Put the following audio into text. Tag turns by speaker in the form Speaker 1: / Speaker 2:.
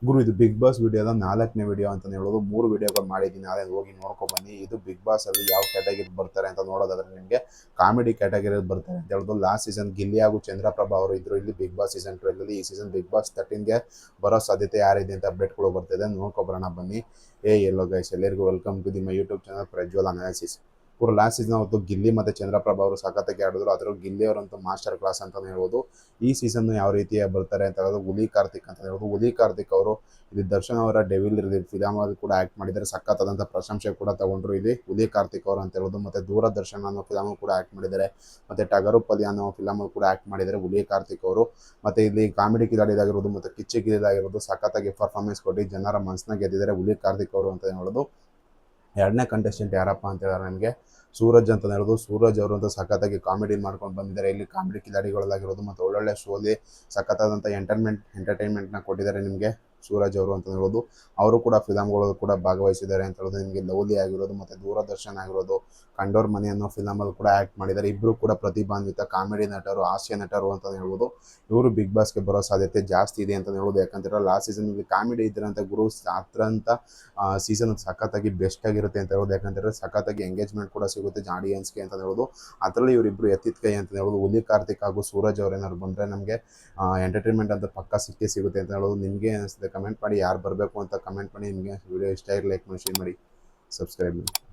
Speaker 1: ಗುರು ಇದು big boss ವಿಡಿಯೋದ 4ನೇ ವಿಡಿಯೋ ಅಂತ ಹೇಳೋದು. 3 ವಿಡಿಯೋಗಳು ಮಾಡಿದ್ದೀನಿ, ಅದೇ ಹೋಗಿ ನೋಡ್ಕೊಬನ್ನಿ. ಇದು ಬಿಗ್ ಬಾಸ್ ಅಲ್ಲಿ ಯಾವ ಕ್ಯಾಟಗರಿ ಬರ್ತಾರೆ ಅಂತ ನೋಡೋದಾದ್ರೆ ನಿಮಗೆ ಕಾಮಿಡಿ ಕ್ಯಾಟಗರಿ ಬರ್ತಾರೆ ಅಂತ ಹೇಳೋದು. ಲಾಸ್ಟ್ ಸೀಸನ್ ಗಿಲ್ಲಿ ಹಾಗೂ ಚಂದ್ರಪ್ರಭಾ ಅವರು ಇದ್ರು ಇಲ್ಲಿ ಬಿಗ್ ಬಾಸ್ ಸೀಸನ್ 12 ಈ ಸೀಸನ್ ಬಿಗ್ ಬಾಸ್ 13ಗೆ ಬರೋ ಸಾಧ್ಯತೆ ಯಾರಿದೆ ಅಂತ ಅಪ್ಡೇಟ್ಗಳು ಬರ್ತಿದೆ, ನೋಡ್ಕೊಬರೋಣ ಬನ್ನಿ. ಎಲ್ಲೋ ಗೈಸ್, ಎಲ್ಲರಿಗೂ welcome to the my YouTube channel Prajwal analysis. ಇವರು ಲಾಸ್ಟ್ ಸೀಸನ್ ಅವತ್ತು ಗಿಲ್ಲಿ ಮತ್ತು ಚಂದ್ರಪ್ರಭಾ ಅವರು ಸಖತ್ತಾಗಿ ಆಡಿದ್ರು. ಅದರ ಗಿಲ್ಲಿ ಅವರಂತೂ ಮಾಸ್ಟರ್ ಕ್ಲಾಸ್ ಅಂತಲೇ ಹೇಳ್ಬೋದು. ಈ ಸೀಸನ್ ಯಾವ ರೀತಿ ಬರ್ತಾರೆ ಅಂತ ಹೇಳೋದು ಹುಲಿ ಕಾರ್ತಿಕ್ ಅಂತ ಹೇಳ್ಬೋದು. ಹುಲಿ ಕಾರ್ತಿಕ್ ಅವರು ಇಲ್ಲಿ ದರ್ಶನ್ ಅವರ ಡೆವಿಲ್ ಫಿಲಮ್ ಅಲ್ಲಿ ಕೂಡ ಆಕ್ಟ್ ಮಾಡಿದ್ದಾರೆ, ಸಖತ್ತಾದಂಥ ಪ್ರಶಂಸೆ ಕೂಡ ತಗೊಂಡ್ರು ಇಲ್ಲಿ ಹುಲಿ ಕಾರ್ತಿಕ್ ಅವರು ಅಂತ ಹೇಳೋದು. ಮತ್ತೆ ದೂರದರ್ಶನ ಅನ್ನೋ ಫಿಲಮ್ ಕೂಡ ಆಕ್ಟ್ ಮಾಡಿದ್ದಾರೆ, ಮತ್ತೆ ಟಗರು ಪಲ್ಯ ಅನ್ನೋ ಫಿಲಮ್ ಕೂಡ ಆಕ್ಟ್ ಮಾಡಿದ್ದಾರೆ ಹುಲಿ ಕಾರ್ತಿಕ್ ಅವರು. ಮತ್ತೆ ಇಲ್ಲಿ ಕಾಮಿಡಿ ಕಿಲಾಡಿದಾಗಿರೋದು ಮತ್ತೆ ಕಿಚ್ಚಿ ಕಿಲಾಡಿದಾಗಿರೋದು ಸಖತ್ತಾಗಿ ಪರ್ಫಾರ್ಮೆನ್ಸ್ ಕೊಟ್ಟು ಜನರ ಮನಸ್ಸನ್ನ ಗೆದ್ದಿದ್ದಾರೆ ಹುಲಿ ಕಾರ್ತಿಕ್ ಅವರು ಅಂತ ಹೇಳೋದು. ಎರಡನೇ ಕಂಟೆಸ್ಟೆಂಟ್ ಯಾರಪ್ಪ ಅಂತ ಹೇಳಿದ್ರೆ ನನಗೆ ಸೂರಜ್ ಅಂತ ಹೇಳೋದು. ಸೂರಜ್ ಅವರು ಅಂತ ಸಖತ್ತಾಗಿ ಕಾಮಿಡಿ ಮಾಡ್ಕೊಂಡು ಬಂದಿದ್ದಾರೆ. ಇಲ್ಲಿ ಕಾಮಿಡಿ ಕಿಲಾಡಿಗಳಾಗಿರೋದು ಮತ್ತು ಒಳ್ಳೊಳ್ಳೆ ಶೋಲಿ ಸಖತ್ತಾದಂಥ ಎಂಟರ್ಟೈನ್ಮೆಂಟ್ನ ಕೊಟ್ಟಿದ್ದಾರೆ ನಿಮಗೆ ಸೂರಜ್ ಅವರು ಅಂತ ಹೇಳ್ಬೋದು. ಅವರು ಕೂಡ ಫಿಲಮ್ಗಳು ಕೂಡ ಭಾಗವಹಿಸಿದ್ದಾರೆ ಅಂತ ಹೇಳೋದು. ನಿಮಗೆ ಲವ್ಲಿ ಆಗಿರೋದು ಮತ್ತು ದೂರದರ್ಶನ ಆಗಿರೋದು, ಕಂಡೋರ್ ಮನೆ ಅನ್ನೋ ಫಿಲಮಲ್ಲಿ ಕೂಡ ಆ್ಯಕ್ಟ್ ಮಾಡಿದ್ದಾರೆ. ಇಬ್ಬರು ಕೂಡ ಪ್ರತಿಭಾನ್ವಿತ ಕಾಮಿಡಿ ನಟರು, ಹಾಸ್ಯ ನಟರು ಅಂತ ಹೇಳ್ಬೋದು. ಇವರು ಬಿಗ್ ಬಾಸ್ಗೆ ಬರೋ ಸಾಧ್ಯತೆ ಜಾಸ್ತಿ ಇದೆ ಅಂತ ಹೇಳ್ಬೋದು. ಯಾಕಂತಂದರೆ ಲಾಸ್ಟ್ ಸೀಸನ್ಗೆ ಕಾಮಿಡಿ ಇದ್ರಂತ ಗುರು ಹತ್ರ ಅಂತ ಸೀಸನ್ ಸಖತ್ತಾಗಿ ಬೆಸ್ಟ್ ಆಗಿರುತ್ತೆ ಅಂತ ಹೇಳ್ಬೋದು. ಯಾಕಂತಂದರೆ ಸಖತ್ತಾಗಿ ಎಂಗೇಜ್ಮೆಂಟ್ ಕೂಡ ಸಿಗುತ್ತೆ ಆಡಿಯನ್ಸ್ಗೆ ಅಂತ ಹೇಳ್ಬೋದು. ಅದರಲ್ಲಿ ಇವರಿಬ್ಬರು ಎತ್ತಿದ ಕೈ ಅಂತ ಹೇಳ್ಬೋದು. ಹುಲಿ ಕಾರ್ತಿಕ್ ಹಾಗೂ ಸೂರಜ್ ಅವರೇನಾದ್ರು ಬಂದರೆ ನಮಗೆ ಎಂಟರ್ಟೈನ್ಮೆಂಟ್ ಅಂತ ಪಕ್ಕ ಸಿಗುತ್ತೆ ಅಂತ ಹೇಳೋದು. ನಿಮಗೆ ಅನಿಸುತ್ತೆ ಕಮೆಂಟ್ ಮಾಡಿ, ಯಾರು ಬರಬೇಕು ಅಂತ ಕಮೆಂಟ್ ಮಾಡಿ. ನಿಮಗೆ ವಿಡಿಯೋ ಇಷ್ಟ ಆಗಿ ಲೈಕ್ ಮಾಡಿ, ಶೇರ್ ಮಾಡಿ, ಸಬ್ಸ್ಕ್ರೈಬ್ ಮಾಡಿ.